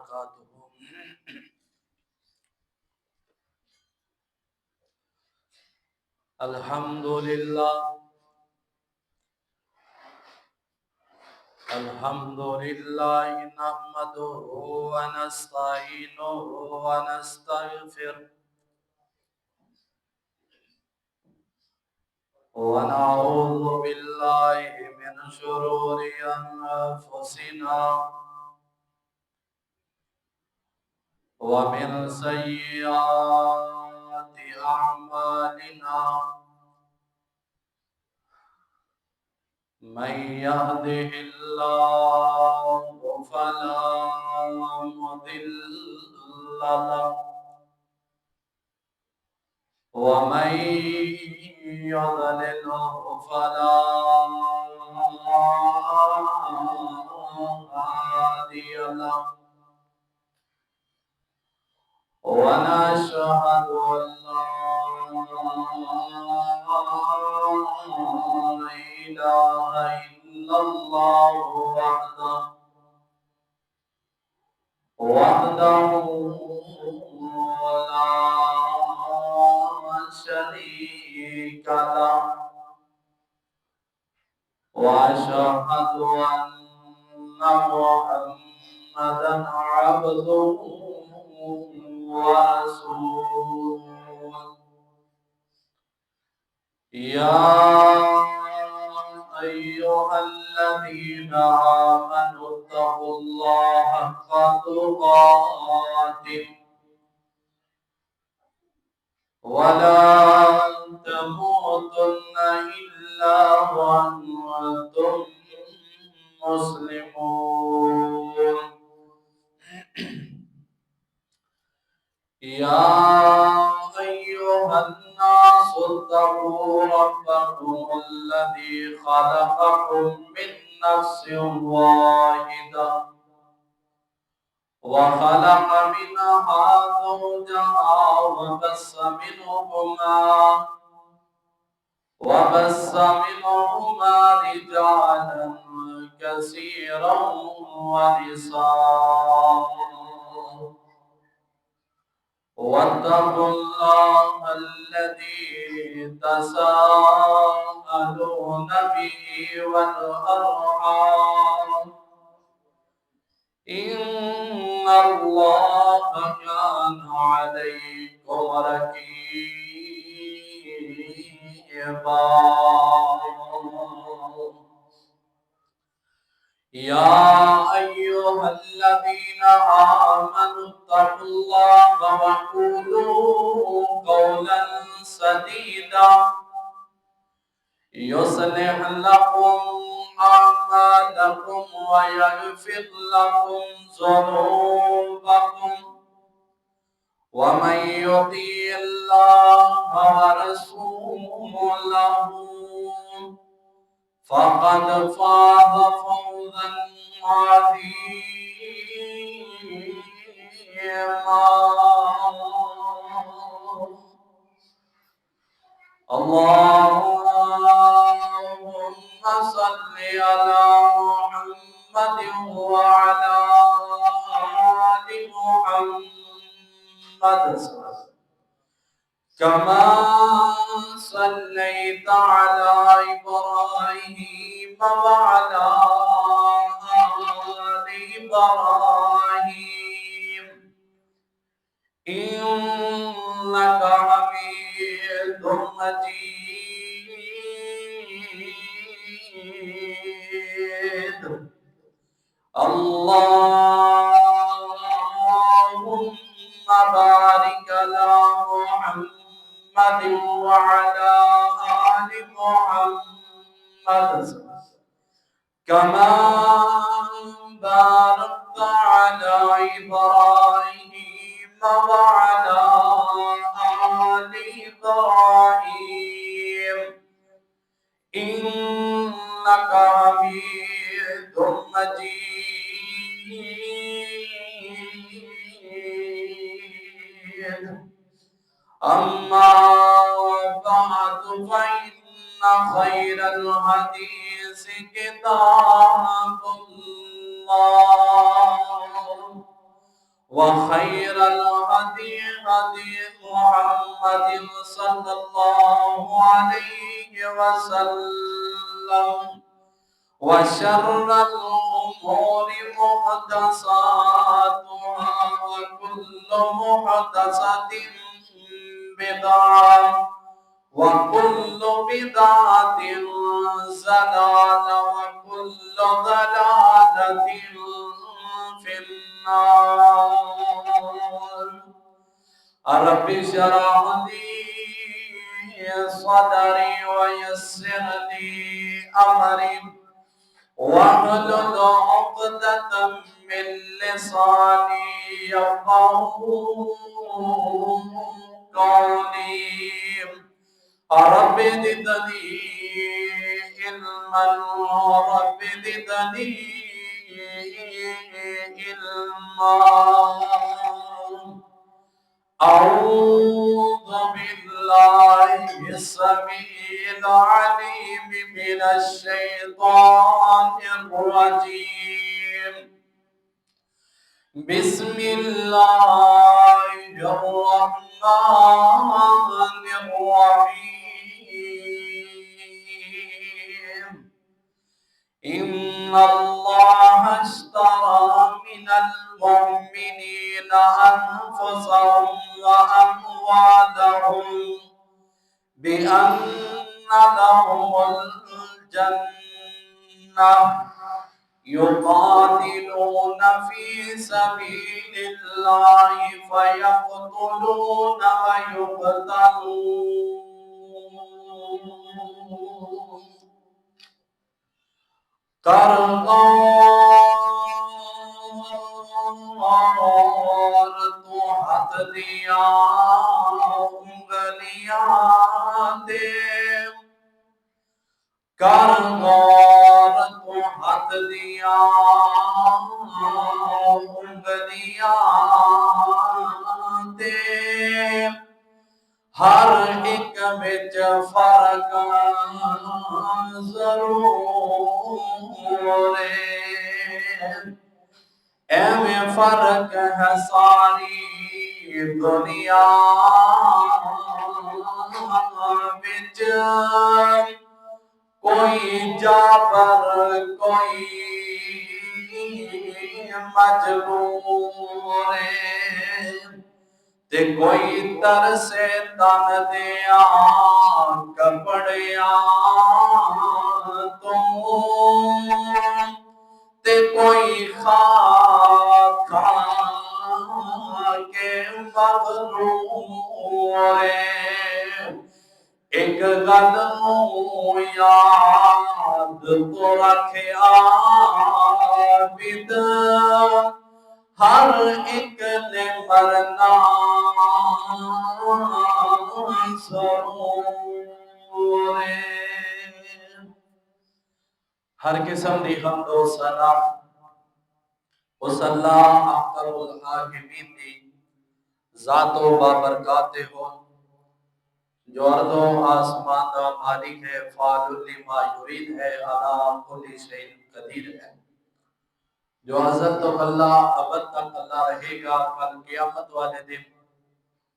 وبركاته. الحمد لله نحمده ونستعينه ونستغفره ونعوذ بالله من شرور أنفسنا ومن سيئات أعمالنا. من يهده الله فلا مضل له ومن يضلله فلا هادي له. ونشهد أن لا إله إلا الله وحده لا شريك له. وأشهد أن محمدا عبده ورسوله. يا أيها الذين آمنوا اتقوا الله حق تقاته ولا تموتن إلا وأنتم مسلمون. يا أيها الناس اتقوا ربكم الذي خلقكم من نفس واحدة وخلق منها زوجها وبث منهما رجالا كثيرا ونساء. واتقوا الله الذي تساءلون به والأرحام إن الله كان عليكم رقيبا. يا أيها الذين آمنوا اتقوا الله وقولوا قولا سديدا يصلح لكم أعمالكم ويغفر لكم ذنوبكم ومن يطع الله ورسوله فقد فاز فوزا عظيما. اللهم صل على محمد وعلى آل محمد كما صليت على إبراهيم وعلى آل إبراهيم إنك حميد مجيد. اللهم بارك على محمد وعلى آل محمد كما باركت على إبراهيم وعلى آل إبراهيم إنك حميد مجيد. أما بعد فإن خير الحديث كتاب الله وخير الهدي هدي محمد صلى الله عليه وسلم وشر الأمور محدثاتها وكل محدثة بدعة وكل بدعة ضلالة وكل ضلالة في النار. رب اشرح لي صدري ويسر لي أمري واحلل عقدة من لساني يفقهوا قولي. رب زدني علما رب زدني علما. أعوذ بالله السميع العليم من الشيطان الرجيم. بسم الله الرحمن الرحيم. إن الله اشترى من المؤمنين أنفسهم وأموالهم بأن لهم الجنة يقاتلون في سبيل الله فيقتلون ويقتلون करगौर तू हथ दिया उंगलियां दे करगौर तू हथ दिया उंगलियां दे हर एक विच फर्क जरूर एवें फर्क है सारी दुनिया विच कोई जाबर कोई मजबूर ते कोई तरसे तन दिया कपड़िया तो ते कोई खा खा के मगरूर एक गल याद तो रखे आबिद हर एक ने मरना जरूर हर किस्म दी हम्द व सना उस अल्लाह अकबरुल हाकिमीन दी ज़ात व बाबरकात हो जो अर्दो आसमान दा मालिक है फालुल लिमा युरीद है अला कुल्ली शैइन कदीर है जो अज़ल तो अल्लाह अबद तक अल्लाह रहेगा कल क़यामत वाले दिन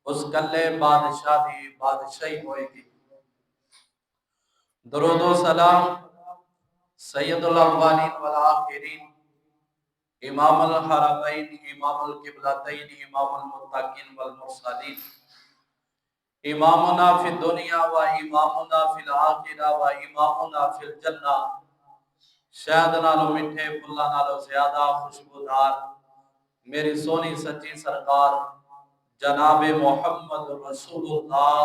उस कल्ले बादशाही बादशाही होएगी। दरूद व सलाम सैयदुल अव्वलीन वल आखिरीन इमामुल हरमैन इमामुल किबलतैन इमामुल मुत्तकीन वल मुरसलीन इमामुना फिद दुनिया व इमामुना फिल आखिरा व इमामुना फिल जन्ना शहद नालों मिठे फुल्ला नालों ज्यादा खुशबूदार मेरी सोनी सच्ची सरकार जनाब मोहम्मद रसूलुल्लाह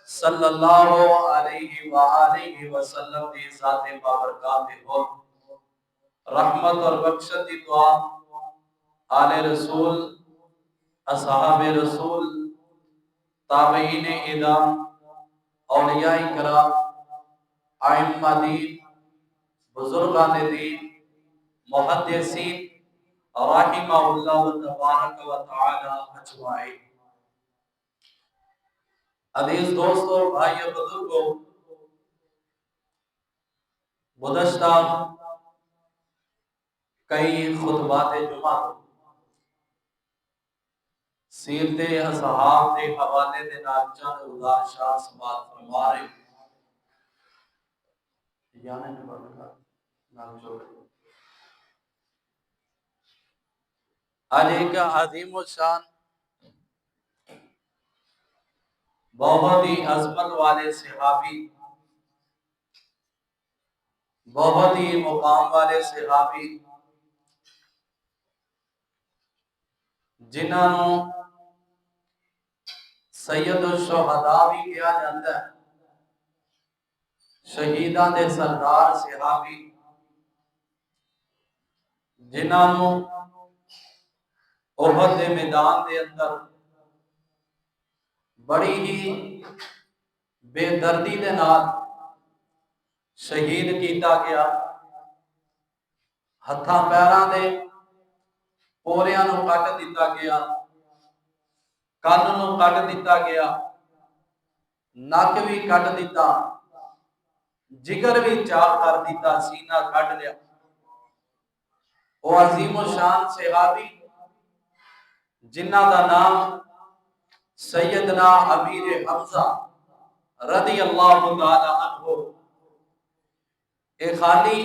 सल्लल्लाहु अलैहि व आलिहि वसल्लम दी ज़ात बाबरकात हो रहमत और बख्शत दी दुआ आले रसूल असहाबे रसूल ताबईन इदा औलिया किराम आइम्मा दीन बुजुर्गान दीन मुहद्दिसीन राहिमहुल्लाह तबारक व तआला अजमाइन। अजीज दोस्तों भाइयों बुजुर्गों गुज़श्ता कई खुतबात जुमा सीरते असहाब के हवाले दे नाल चंद गुजारिशात समाअत फरमा रहे यानी ने बरकत नाल जोड़। आज एक अजीम शान बहुत ही अजमत वाले सहाबी, बहुत ही मुकाम वाले सहाबी जिन्होंने सैयदुल शुहदा भी कहा जाता है, शहीदां दे सरदार सहाबी जिन्होंने ओहद के मैदान के अंदर बड़ी ही बेदर्दी के नाल शहीद किया गया। हत्थां पैरां दे पोरियां नूं कट दिता गया, कंन नूं कट दिता गया, नक भी कट दिता, जिगर भी चाक कर दिता, सीना कट लिया। वो अजीम शान सहाबी जिन्हां दा नाम सैयदना अमीर हमजा रदी अल्लाह तआला अन्हु, ए खाली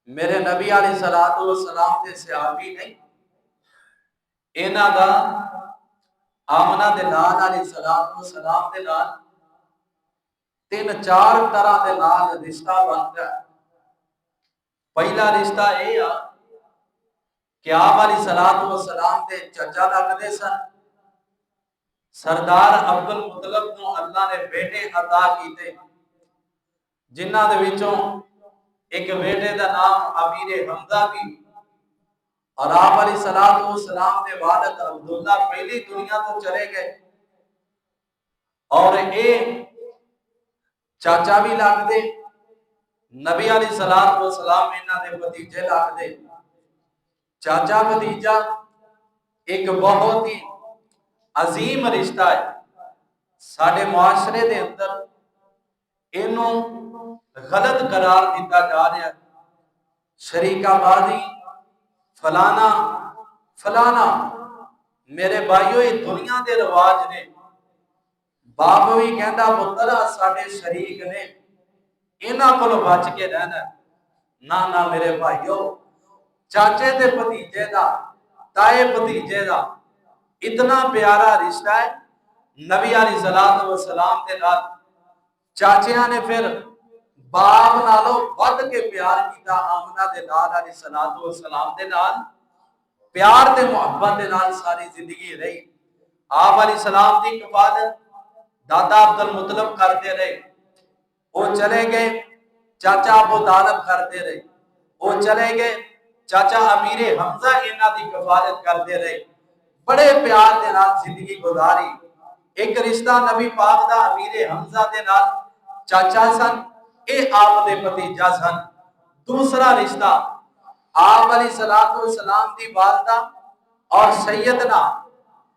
मेरे नबी अलैहिस्सलातु वस्सलाम दे सहाबी नहीं, इन्हां दा आमना दे नाल अलैहिस्सलातु वस्सलाम दे नाल तीन चार तरह दे नाल रिश्ता बनता है। पहला रिश्ता यह आ कि आप अलैहिस्सलातु वस्सलाम दे चचा लगदे सन। सरदार अब्दुल मुतलब को अल्लाह ने बेटे अता किए, जिन्हां दे विचों एक बेटे का नाम अमीर हमजा भी, और आप अलैहिस्सलातु वस्सलाम के वालिद अब्दुल्ला पहली दुनिया तो चले गए, और ये चाचा भी लगदे नबी अलैहिस्सलातु वस्सलाम इन्हां दे भतीजे लगदे। चाचा भतीजा एक बहुत ही अजीम रिश्ता है। साडे मुआशरे दे अंदर इनू गलत करार दिता जा रहा है, शरीकाबादी फलाना फलाना। मेरे भाईओ ये दुनिया के रिवाज ने। बाप भी कहता पुत्र साडे शरीक ने, इन्हां कोलों बच के रहना। ना ना मेरे भाईओ, चाचे दे भतीजे दा, ताए भतीजे दा इतना प्यारा रिश्ता है। नबी अलैहिस्सलातु वस्सलाम दे नाल चाचियां ने फिर बाप नालों वध के प्यार किया। आमना दे नाल अलैहिस्सलातु वस्सलाम दे नाल प्यार ते मुहब्बत दे नाल सारी जिंदगी रही। आप अलैहिस्सलाम दी कफालत दादा अब्दुल मुतलब करते रहे, वो चले गए। चाचा अबू तालिब करते रहे, वो चले गए। चाचा अमीर हमजा इन्हां दी कफालत करते रहे। बड़े प्यार दे नाल जिंदगी गुजारी। एक रिश्ता नबी पाक दा अमीर हमजा दे नाल चाचा सन, ये आप दे भतीजा सन। दूसरा रिश्ता आप अलैहिस्सलातु वस्सलाम दी वालिदा और सैयदना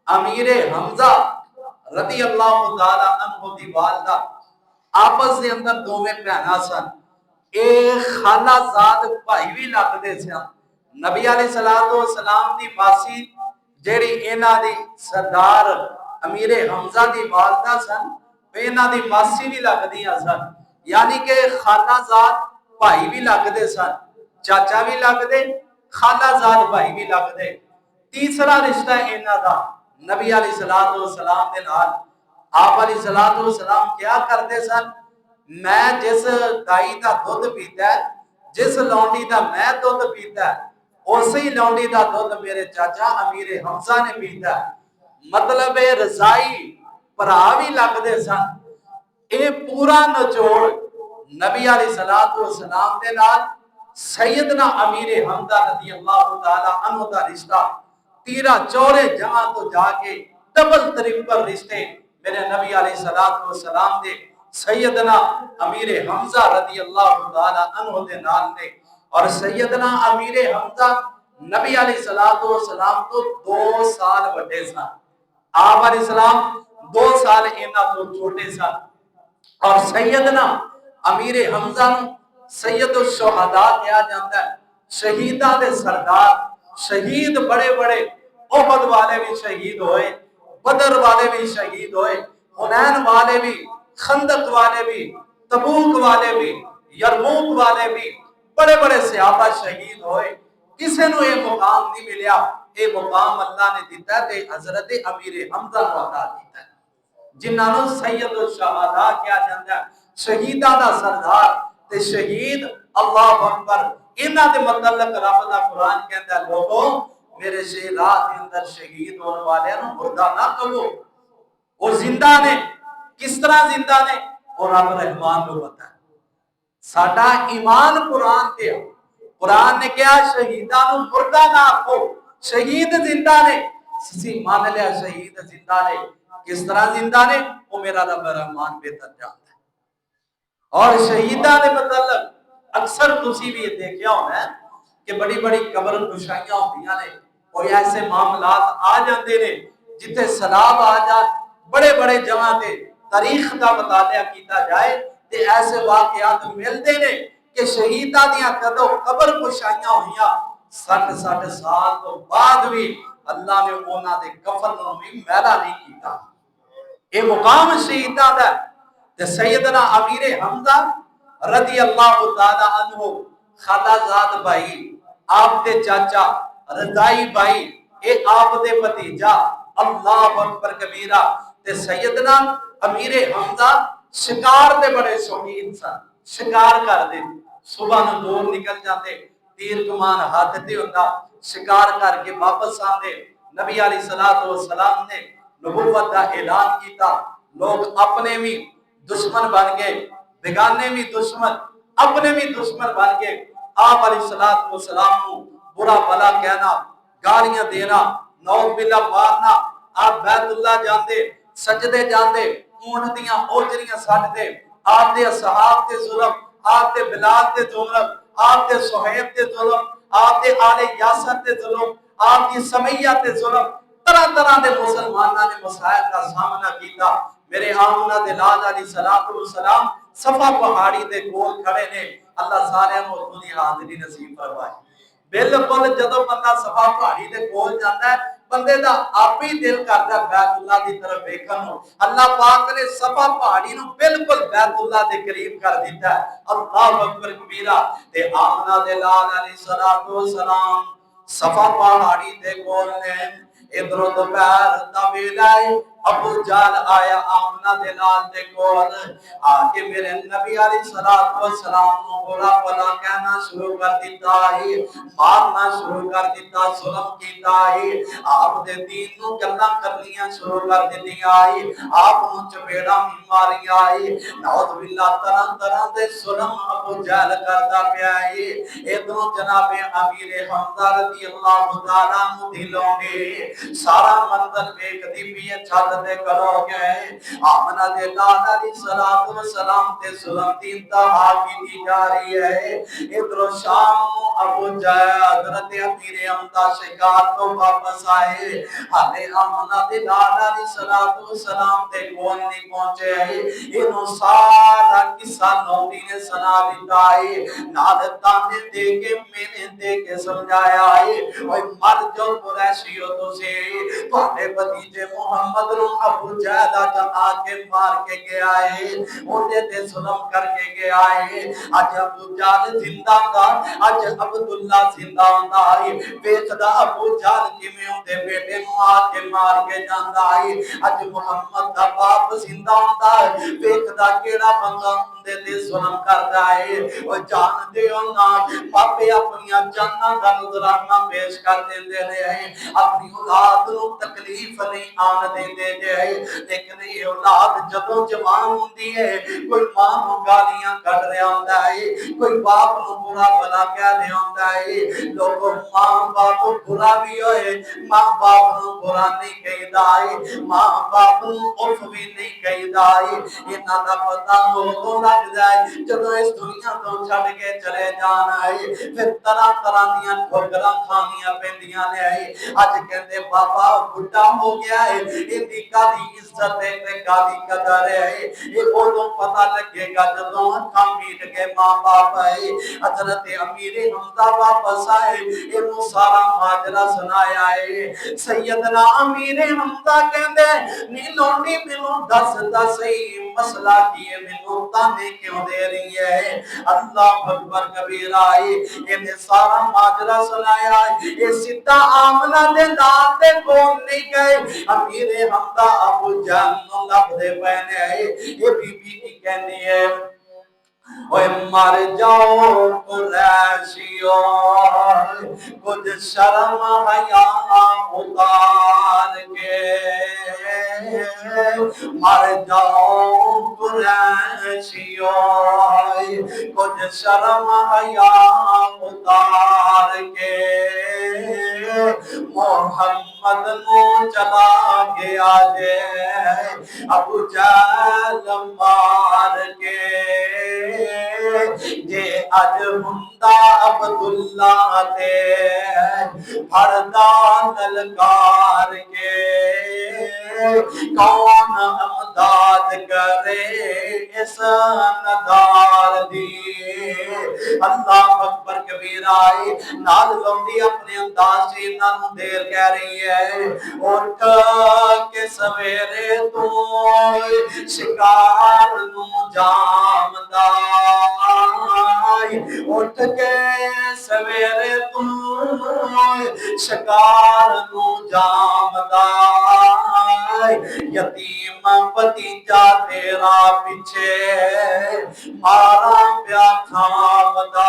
अमीर हमजा रदी अल्लाह तआला अन्हु दी वालिदा आपस दे अंदर दोवें भैणां सन। ए खालाजाद भाई भी लगदे सन। नबी अलैहिस्सलातु वस्सलाम दी मासी जेड़ी इन्हां दी सरदार अमीर हमजा दी वालिदा सन, इन्हां दी मासी भी लगदियां सन। यानी कि खालाजाद भाई भी लगदे सन, चाचा भी लगदे, खालाजाद भाई भी लगदे। तीसरा रिश्ता इन्हां दा नबी अलैहिस्सलातु वस्सलाम दे नाल। आप अलैहिस्सलातु वस्सलाम क्या करते सन, मैं जिस गाई का दुध पीता है, जिस लौंडी का मैं दुध पीता है, उसी लौंडी का दुध मेरे चाचा अमीर हमजा ने पीता है। मतलब ये रजाई भरा भी लगते सन। ये पूरा नचोड़ नबी अलैहिस्सलातु वस्सलाम दे नाल सैयदना अमीर हमजा रज़ी अल्लाह तआला अन्हु दा रिश्ता तीरा चौरे जहां तो जाके डबल ट्रिपल रिश्ते मेरे नबी अलैहिस्सलातु वस्सलाम दे सैयदना अमीर हमजा रज़ी अल्लाह तआला अन्हु दे नाल ने। और सैयदना अमीर हमजा नबी अलैहिस्सलातु वस्सलाम तो 2 साल बड़े सन। आप अलैहिस्सलाम 2 साल इन्हां तो छोटे सन। और सैयदना अमीर हमजा सैयदुल शुहदा कहा जाता है, शहीदां दे सरदार। शहीद बड़े बड़े ओहद वाले भी शहीद होए, बदर वाले भी शहीद होए, हुनैन वाले भी, खंदक वाले भी, तबूक वाले भी, यरमूक वाले भी, बड़े बड़े सहाबा शहीद होए। किसी को यह मुकाम नहीं मिलया, ये मुकाम अल्लाह ने दिता है हजरत अमीर हमजा को अता किया, जिन्हों सैयद शहादा क्या जाता है, शहीदा दा सरदार ते शहीद। अल्लाह अकबर। इन्हां दे मतलब रब दा कुरान कहता है, लोगों मेरे से रात के अंदर शहीद होने वाले मुर्दा ना कहो, वो जिंदा ने। किस तरह जिंदा ने? और रब रहमान को पता है। साडा ईमान कुरान ते है। कुरान ने कहा शहीदा नु मुर्दा ना आखो, शहीद जिंदा ने। सी मान लिया शहीद जिंदा ने। किस तरह जिंदा ने? वो मेरा रब रहमान बेहतर जानता है। और शहीदा ने मतलब अक्सर तुसी भी देखा होना कि बड़ी बड़ी कबर खुशाइयां होंदियां ने, कोई ऐसे मामलात आ जाते ने जिथे सलाब आ जा, बड़े बड़े जगह ते तारीख का मुतालिया किया जाए ते ऐसे वाकयात मिलते ने कि शहीदा दियां कदों कबर खुशाइयां होइयां 60-60 साल तो बाद भी अल्लाह ने उन्हां दे कफन नूं भी मैला नहीं किया। ये मुकाम शहीदा दा ते सैयदना अमीर हमजा रजी अल्लाह तआला अन्हु खालाजाद भाई, आप दे चाचा रजाई भाई, ए आप दे भतीजा, अल्लाह अकबर कबीरा। ते सैयदना अमीर हमजा शिकार दे बड़े शौकीन सन, शिकार करदे। सुबह नूं दूर निकल जाते, तीर कमान हाथ ते हुंदा, शिकार करके वापस आते। नबी अलैहिस्सलातु वस्सलाम ने नबुव्वत का ऐलान किया, लोग अपने भी दुश्मन बन गए, बेगाने भी दुश्मन, अपने भी दुश्मन बन गए। आप अलैहिस्सलातु वस्सलाम को बुरा भला कहना, गालियां देना, नौज बिल्ला मारना। आप बैतुल्ला जाते, सजदे जाते, ऊंट दियां ओजरियां सटदे। आप दे असहाब ते जुल्म, आप दे बिलाल ते जुल्म, आप दे सुहैब ते जुल्म, आप दे आले यासर ते जुल्म, आप दी समैया ते जुल्म, तरह तरह के मुसलमानों ने मसाइल का सामना किया। मेरे आमना दे लाल अलैहिस्सलातु वस्सलाम सफा पहाड़ी दे कोल खड़े ने। अल्लाह सारे को उत्थों दी हाज़री नसीब फरमाए। बिल्कुल जदों बंदा सफा पहाड़ी दे कोल जाता है, बंदे दा आप ही दिल करदा बैतुल्ला दी तरफ देखण नूं। अल्लाह पाक ने सफा पहाड़ी नूं बिल्कुल बैतुल्ला दे करीब कर दिता है। अल्लाह अकबर कबीरा। ते आमना दे लाल अलैहिस्सलातु वस्सलाम सफा पहाड़ी दे कोल ने। इधरों दोपहर दा वेला है, अबू जाल आया आमना दे लाल दे कोल, आके मेरे नबी अलैहिस्सलातु वस्सलाम को बुरा भला कहना शुरू कर दिता है, मारना शुरू कर दिता, जुल्म कीता है। आप दे दीन नूं गल्लां करनियां शुरू कर दित्तियां है, आप नूं चपेड़ा मारियां है। नौज़ बिल्लाह तरह तरह दे जुल्म अबू जाल करदा पिया है। इधरों जनाबे अमीर हमजा रज़ी अल्लाह तआला अन्हु दिलोंगे सारा मंजर देखदी पई है, छत ते करोगे आमना दे लाल अलैहिस्सलातु वस्सलाम ते जुल्म दी इंतहा की जा रही है। इधरों शाम अबू जाल हजरत अमीर हमजा शिकार तो वापस आए, हाले आमना दे लाल अलैहिस्सलातु वस्सलाम ते कोल नहीं पहुंचे है। इनो सारा किस्सा नौनी ने सुना दिता है, नाल ताने दे के मैंने दे के समझाया है। ओए मर जो कुरैशियो तुसी, तुहाडे भतीजे मुहम्मद नु अबू जहल आके मार के गया है, ओदे ते जुल्म करके गया है। अज अबू जहल जिंदा था, अज अब्दुल्ला जिंदा होंदा है। वेखदा अबू जहल किवें ओदे बेटे नु आके मार के जांदा है। अज मुहम्मद दा बाप जिंदा होंदा है, वेखदा केड़ा बंदा ओदे ते जुल्म करदा है। ओ जानदे हो ना, पापे अपनी जाना दा नजराना पेश कर देंदे ने, अपनी औलाद नूं तकलीफ नहीं आन देंदे ने। लेकिन ये औलाद जदों जवान होंदी है, कोई मां नूं गालियां कढ रहा होंदा है, कोई बाप नूं बुरा भला कह रहा होंदा है। लोगों मां बाप बुरा भी होए, मां बाप नूं बुरा नहीं कहीदा है, मां बाप नूं उफ भी नहीं कहीदा है। इन्हां दा पता उदों लगदा है जदों इस दुनिया तो छड्ड के चले जाना है। फिर तरह तरह दियां ठोकरां खानियां पैंदियां ने। अज कहंदे बाबा बुढ़ा हो गया है, इहदी कादी इज्जत इज्जत है ते कादी कदर है ये उदों पता लगेगा जदों अखां मीट के मां बाप है। हजरत अमीर हमजा वापस आए इन्हों सारा माजरा सुनाया है। सैयदना अमीर हमजा कहंदे नी लौंडी मैनू दस सही मसला की है मैनू ताने क्यों दे रही है। अल्लाह अकबर कबीरा इन्हें सारा माजरा सुनाया। ये सीधा आमना दे नाल दे कोल नहीं गए अमीर हमजा अबू जान लभदे पैने ये बीबी की कहनी है ओए मर जाओ कुरैशियो कुछ शर्म हया उतार के मर जाओ कुरैशियो कुछ शर्म हया उतार के मोहम्मद नो चला गया जे अबू जहल मार के जे अज हुंदा अब्दुल्ला ते फरदा ललकार के कौन अमदाद करे इस नदार दी। अल्लाह अकबर कबीरा नाल लौंडी अपने अंदाज से इन्हां देर कह रही है उठ के सवेरे तू शिकार नू जामदा उठ के सवेरे तू शिकार नू जामदा यतीम भतीजा तेरा पीछे मारा प्या खामदा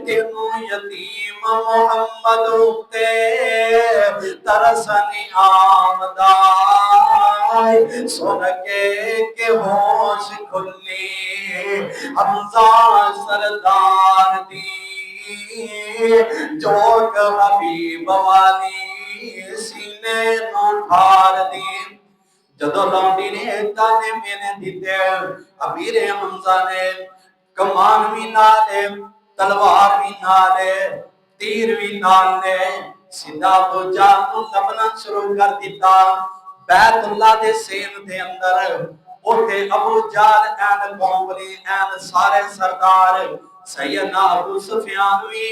तेनू यतीम मोहम्मद उते तरस नहीं आमदा सुन के होश खुली हमजा सरदार दी जोग हबीब वाली सीने नू ठार दी। जदों लौंडी ने ताने मैंने दिते अमीर हमजा ने कमान भी नाले तलवार भी नाले तीर भी नाले सीधा बोझा लबना शुरू कर दिता। बैतुल्ला दे सेन दे अंदर उठे अबू जाल एंड कौमली एंड सारे सरदार सैयदना अबू सुफियान भी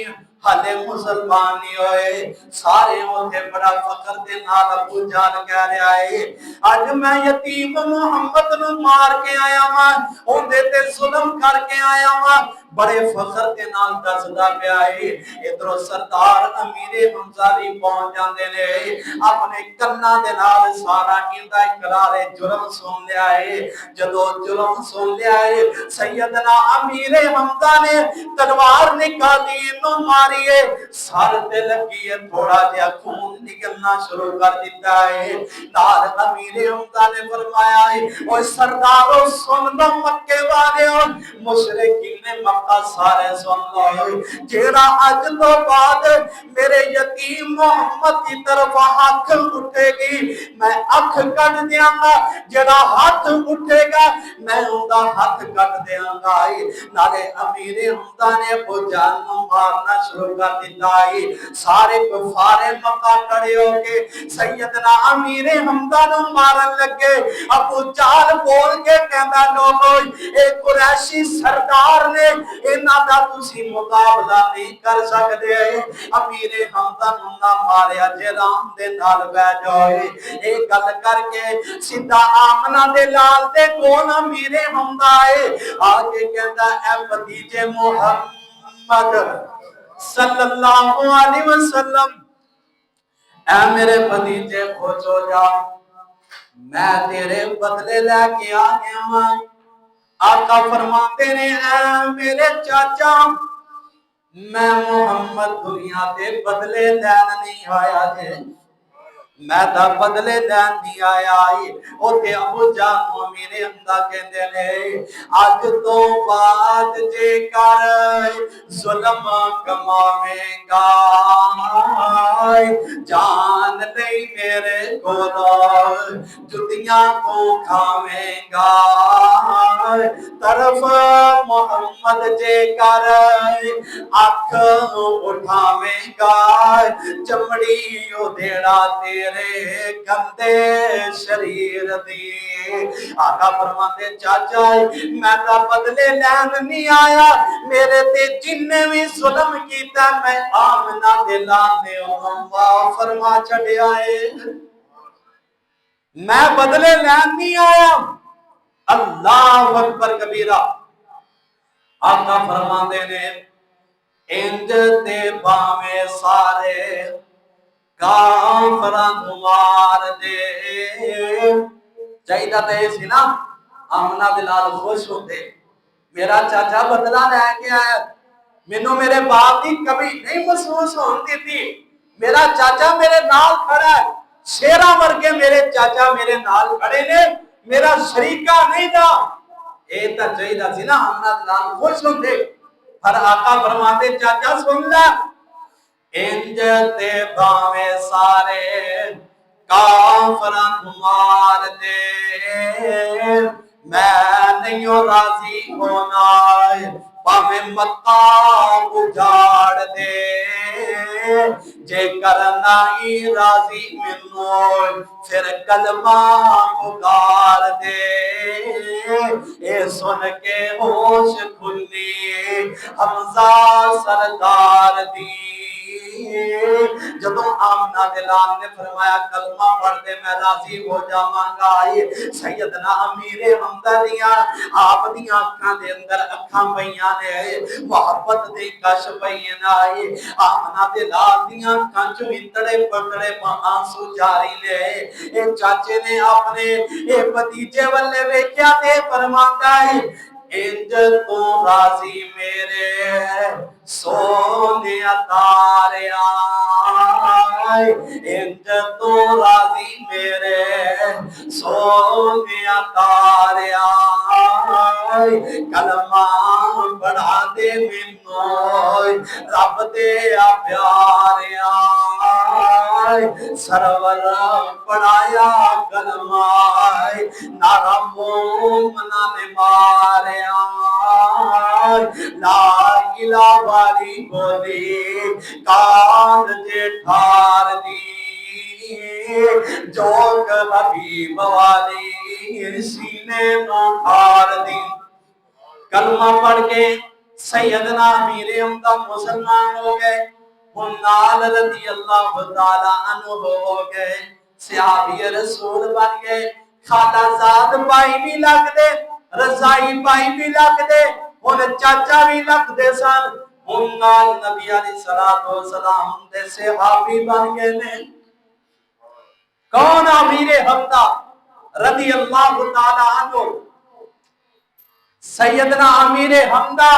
हाले मुसलमान नहीं होए सारे उठे बड़ा फखर दे नाल अबू जाल कह रहा है अज मैं यतीम मोहम्मद नु मार के आया वां ओंदे ते जुल्म करके आया वां बड़े फखर के नाल दसदा पिया है। इधरों सरदार अमीर हमजा भी पहुंच जांदे ने अपने कन्ना दे नाल सारा इंदा इकरारे जुर्म सुन लिया है। जदों जुर्म सुन लिया है सैयदना अमीर हमजा ने तलवार निकाली इन्हों मारिए सर ते लगी है थोड़ा जिहा खून निकलना शुरू कर दिता है। नाल अमीर हमजा ने फरमाया है ओए सरदारों सुन लो मक्के वालेओ मुशरिकीन ने मक्का सारे सुन लो जेड़ा अज तो बाद मेरे यतीम मोहम्मद की तरफ हाथ उठेगी मैं अख कट देंगा जेड़ा हाथ उठेगा मैं उनका हाथ कट देंगा। नाले अमीर हमजा ने अबू जाल नू मारना शुरू कर दिता है। सारे कुफारे मक्का खड़े होके सैयदना अमीर हमजा नू मारन लगे। अबू जाल बोल के कहंदा लोगो ए कुरैशी सरदार ने इन्हां दा तुसी मुकाबला नहीं कर सकदे। अमीर हमजा नू ना मारिया जे राम दे नाल बैठ जाओ। ए गल करके सीधा आमना दे लाल दे कोल अमीर हमजा आए आके कहंदा ए भतीजे मुहम्मद सल्लल्लाहु अलैहि वसल्लम ऐ मेरे भतीजे खुश हो जा मैं तेरे बदले लेके आ गया हां। आका फरमाते ने ऐ मेरे चाचा मैं मोहम्मद दुनिया के बदले लैन नहीं आया जे मैं दा बदले लैन नहीं आया। ओते अबू जान अमीर हमजा कहंदे ने अज तो बाद जे कर जुल्म कमावेगा जान नहीं मेरे कोल जुतियां को खावेगा तरफ मोहम्मद जे कर अख उठावेगा चमड़ी ओ देड़ा तेरा मेरे गंदे शरीर दी। आका फरमाते चाचा मैं तो बदले लैन नहीं आया, मेरे ते जिन्ने भी जुल्म कीता मैं आमना दे लाने माफ फरमा छड़िया है। मैं बदले लैन नहीं आया। अल्लाह अकबर कबीरा। आका फरमाते ने इंज ते भावे सारे काफरां मार दे। चाहिदा ते सी ना आमना दे नाल खुश होते, मेरा चाचा बदला लैके आया, मैनू मेरे बाप की कभी नहीं महसूस होती थी। मेरा चाचा मेरे नाल खड़ा है, शेरा वर्गे मेरे चाचा मेरे नाल खड़े ने, मेरा शरीका नहीं था। ये तो चाहिए सी ना आमना दे नाल खुश होते। पर आका फरमाते चाचा सुन ला, इंज ते भावे सारे काफरां मार दे, मैं नहीं राजी होना भावे मक्का उजाड़ दे, जे करना ही राजी मैनू फिर कलमा उगाड़ दे। ए सुन के होश खुली हमजा सरदार दी। जदों आमना दे लाल ने फरमाया कलमा पढ़ दे मैं राजी हो जावांगा, सैयदना अमीरे हमदा दियां आप दियां अखां दे अंदर अखां पईयां ने, मोहब्बत दी कश पई ना। आमना दे लाल दियां अखां चों इतड़े पकड़े आंसू जारी ने। ए चाचे ने अपने ए भतीजे वल्ले वेख्या ते फरमांदा है इंज तू राजी मेरे सोने तारिया, इंज तू राजी मेरे सोने तारिया, कलमा बढ़ा दे मैनू रब दे प्यारिया, सरवर पढ़ाया कलमा नारा मोमना ने मारिया, ला इला वाली बोली कान जे ठार दी, जोक हबीब वाली सीने नो ठार दी। कलमा पढ़ के सैयदना अमीरे हमदा मुसलमान हो गए, नाल रज़ी अल्लाह तआला अन्हु हो गए, सहाबी रसूल बन गए, खाला जाद भाई भी लगदे, रजाई भाई भी लगदे, हुन चाचा भी लगदे सन। हुन नाल नबी अलैहिस्सलातु वस्सलाम दे सहाबी बन गए ने। कौन अमीरे हमदा रज़ी अल्लाह तआला अन्हु? सैयदना अमीरे हमदा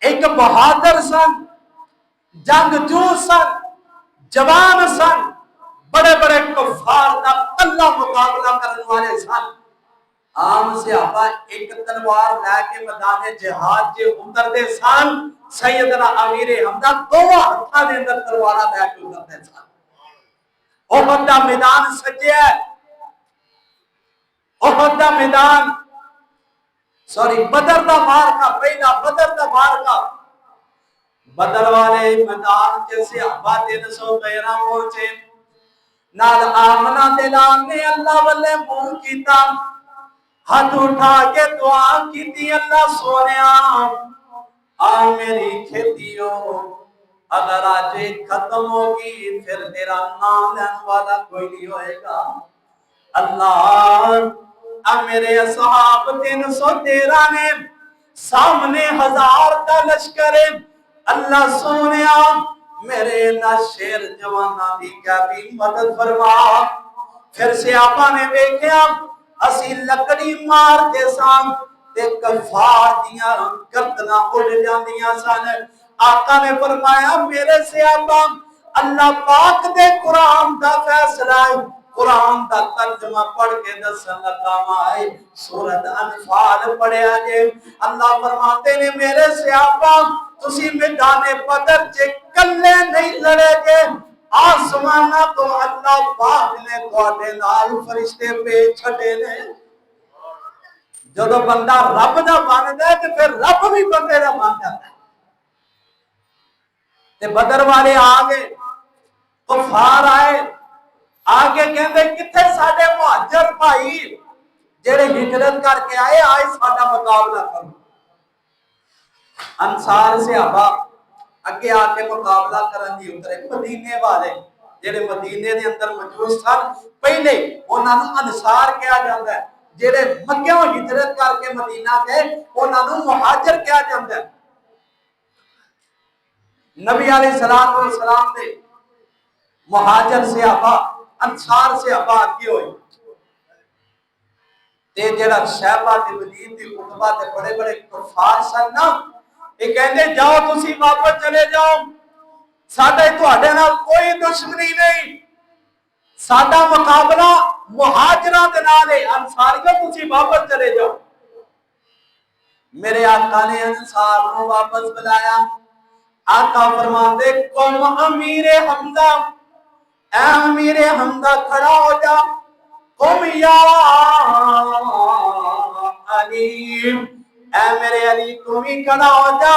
एक बहादुर सन, जंगजू सन, जवान सन, बड़े बड़े कुफार का कल्ला मुकाबला करने वाले सन। आम सहाबा एक तलवार लैके मैदान जिहाद जे उतरदे सन, सैयदना अमीरे हमदा दोवां हत्थां दे अंदर तलवारां लैके उतरदे सन। ओहद दा मैदान सजया, ओहद दा मैदान सॉरी बदर दा मारका, पहला बदर दा मारका। बदर वाले मैदान च सहाबा 313 पहुंचे, नाल आमना दे लाल ने अल्लाह वल्ले मुंह कीता, हाथ उठा के दुआ की अल्लाह सोनिया आ मेरी खेतियो अगर आज खत्म होगी फिर तेरा नाम लेने वाला कोई नहीं होएगा। अल्लाह अब मेरे असहाब 313 ने सामने 1000 का लश्कर है। अल्लाह सोनिया मेरे ना शेर जवाना दी क्या भी मदद फरमा। फिर से आपा ने देखा असी लकड़ी मार के साम ते कफार दियां गर्दना उड़ जांदियां सन। आका ने फरमाया मेरे से आपा अल्लाह पाक दे कुरान दा फैसला है, कुरान दा तर्जुमा पढ़ के दसन लगा माए सूरत अनफाल पढ़िया जे। अल्लाह फरमाते ने मेरे सियापा तुसी मैदाने बदर च कल्ले नहीं लड़ेगे, आसमाना तो अल्लाह पाक ने तुहाडे नाल फरिश्ते भेज छड़े ने। जदों बंदा रब दा बनदा है ते फिर रब भी बंदे दा बन जाता है। ते बदर वाले आ गए, कुफार आए, आके कहते किथे साडे मुहाजिर भाई जेड़े हिजरत करके आए आए साडा मुकाबला करो। अंसार सहाबा अगे आके मुकाबला करन दी उतरे। मदीने वाले जेड़े मदीने दे अंदर मौजूद सन पहले उन्हां नूं अंसार कहा जांदा है, जेड़े मक्कों हिजरत करके मदीना गए उन्हां नूं मुहाजिर कहा जांदा है। नबी अलैहिस्सलातु वस्सलाम दे मुहाजिर सहाबा अंसार सहाबा अगे होए ते जेड़ा शहबा ते वलीद ते उतबा ते बड़े बड़े कुफार सन ना, ये कहंदे जाओ तुसी वापस चले जाओ, साडे तुहाडे नाल कोई दुश्मनी नहीं, साडा मुकाबला मुहाजिरां दे नाल है, अंसारियों तुसी वापस चले जाओ। मेरे आका ने अंसार को वापस बुलाया। आका फरमाते कुम अमीरे हमजा, ऐ अमीरे हमजा खड़ा हो जा। कुम या अली, ऐ मेरे अली तू भी खड़ा हो जा।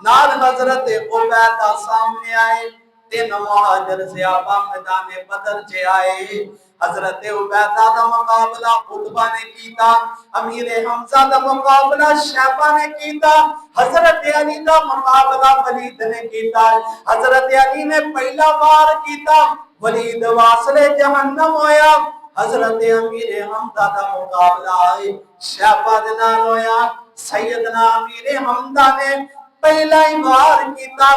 नाल हजरत उबैदा सामने आए। तीन मुहाजिर सहाबा मैदान बदर च आए। हजरत उबैदा दा मुकाबला उतबा ने कीता, अमीर हमजा दा मुकाबला शैबा ने कीता, हजरत अली दा मुकाबला वलीद ने कीता। हजरत अली ने पहला वार कीता, वलीद वासले जहन्नम होया। हजरत अमीर हमजा दा मुकाबला शैबा दे नाल होया। सैयदना अमीर हमजा ने पहला ही वार कीता,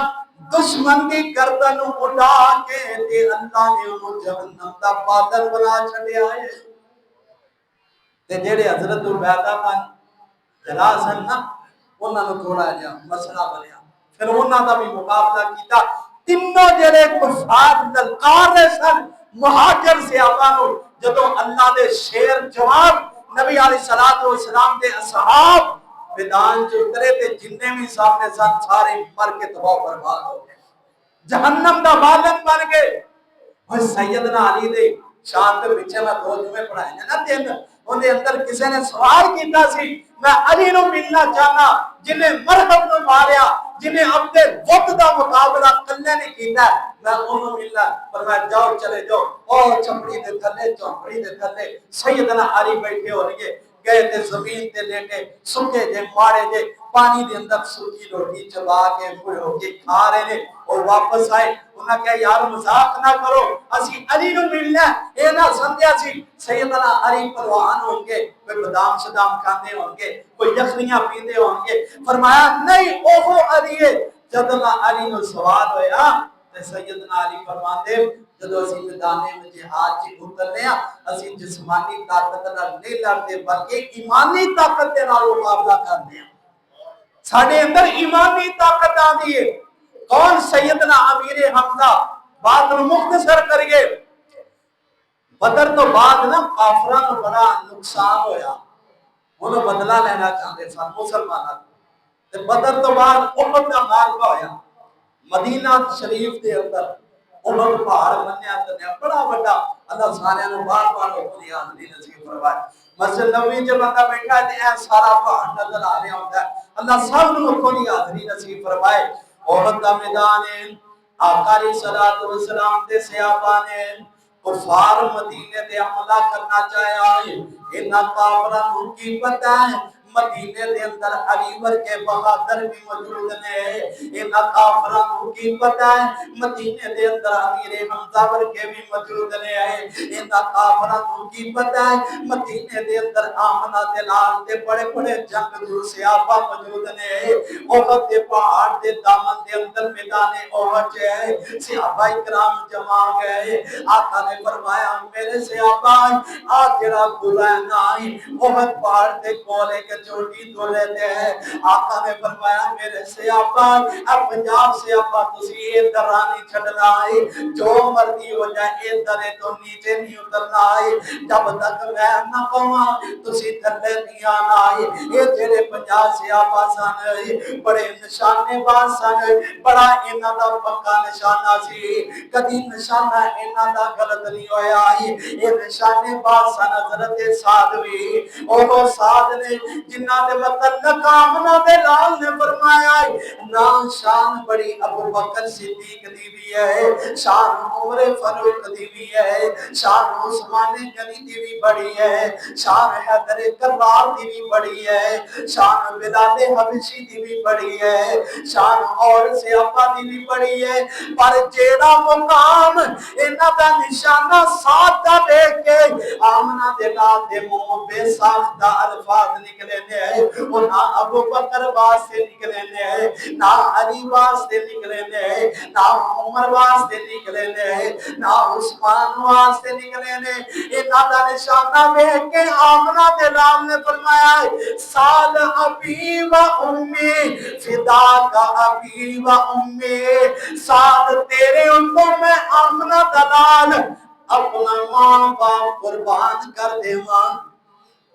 दुश्मन की गर्दन उड़ा के ते अल्लाह ने उन्हें जहन्नम दा पादल बना छड़िया है। ते जेड़े हजरत उबैदा बन जला सन ना, उन्हां नूं थोड़ा जिहा मसला बनया, फिर उन्हां दा भी मुकाबला कीता। तीनों जेड़े कुफार ललकार रहे सन मुहाजिर सहाबा नूं, जदों अल्लाह दे शेर जवाब नबी अलैहिस्सलातु वस्सलाम दे असहाब मैदान च उतरे ते जिन्ने भी सामने सन सारे मर के तबाह बर्बाद हो गए, जहन्नम दा बालन बन गए। और सैयदना अली दे शान दे पीछे मैं दो जुमे पढ़ाए ना दिन, उनके अंदर किसी ने सवाल किया सी, मैं अली नूं मिलना चाहना जिन्हें मरहब नूं मारिया, जिन्हें अपने वक्त दा मुकाबला कल्ले ने कीता, मैं उन्होंने मिलना। पर मैं जाओ चले जाओ और छपड़ी दे थल्ले चौपड़ी दे थल्ले सैयदना अली बैठे होंगे, गए थे जमीन ते लेटे सूखे जे माड़े जे पानी दे अंदर सूखी रोटी चबा के खुश होके खा रहे ने। और वापस आए, उन्हें कहा यार मजाक ना करो, असी अली नूं मिलना ए ना समझिया सी सैयदना अली परवान होंगे, कोई बादाम शदाम खाते होंगे, कोई यखनियां पींदे होंगे। फरमाया नहीं ओहो अली है। जदों अली नूं सवाल होया ते सैयदना अली फरमाते जदों असीं मैदाने में जिहाद च उतरने आ, असीं जिस्मानी ताकत नाल नहीं लड़दे बल्कि ईमानी ताकत दे नाल मुकाबला करदे आ। साडे अंदर ईमानी ताकत आंदी है। कौन? सैयदना अमीर हमजा। बात नूं मुख्तसर करिए, बदर तो बाद ना काफिरां नूं बड़ा नुकसान होया, उन्होंने बदला लेना चाहते सन मुसलमानां ते बदर तो बाद उहद दा मारका होया। मदीना शरीफ के अंदर उहद पहाड़ बन्या तन्या बड़ा बड़ा, अल्लाह सारियां नूं बार-बार हुक्म याद नहीं नसीब फरमाए। मस्जिद नबवी च बंदा बैठा है ते ऐ सारा पहाड़ नजर आ रहा होता है, अल्लाह सब नूं हुक्म याद नहीं नसीब फरमाए। उहद दा मैदान है, आका अलैहिस्सलातु वस्सलाम दे सहाबा ने कुफार मदीने ते हमला करना चाहा है। इन्हां काफिरां नूं की पता है मदीने दे अंदर अली वर्गे बहादुर भी मौजूद ने। इन्हां काफिरां नूं की पता है मदीने दे अंदर अमीर हमजा वर्गे भी मौजूद ने। इन्हां काफिरां नूं की पता है मदीने दे अंदर आमना दे लाल दे बड़े बड़े जंगजू सहाबा मौजूद ने। उहद दे पहाड़ दे दामन दे अंदर मैदाने उहद है, सहाबा इकराम जमा गए। आका ने फरमाया मेरे सहाबा आ जेड़ा गुलाम आई उहद पहाड़ दे कोल एक चोटी तोले दे। आका ने फरमाया मेरे सहाबा अब पंजाब से आपा तुसी इधर नहीं छड़ना है, जो मर्जी हो जाए इधर तो नीचे नहीं उतरना है, जब तक मैं ना कहूं तुसी थल्ले नहीं आना है। ये जेड़े पंजाब से आपा सन बड़े निशानेबाज सन, बड़ा इन्हां दा पक्का निशाना सी, कदी निशाना इन्हां दा गलत नहीं होया। ये निशानेबाज सन हजरत साद भी, ओह साद ने जिन्ना दे मतलब आमना दे लाल ने फरमाया ना शान बड़ी अबू बकर सिद्दीक दी भी है, शान उमर फारूक दी भी है, शान उस्मान गनी दी भी बड़ी है, शान हैदर कर्रार दी भी बड़ी है, शान बिलाल हबशी दी भी बड़ी है, शान और सियापा दी भी बड़ी है। पर जेड़ा मुकाम इन्हां दा निशाना साथ दा देख के आमना दे लाल दे मुंह बेसाख्ता अल्फाज निकले ने, वो ना अबू बकर वास्ते निकले ने, ना अली वास्ते निकले ने, ना उमर वास्ते निकले ने, ना उस्मान वास्ते निकले ने। इन्हां दा निशाना देख के आमना दे लाल ने फरमाया साल अबी व उम्मी फिदा का अबी व उम्मी, साथ तेरे उनको मैं आमना दलाल अपना मां बाप कुर्बान कर देवा।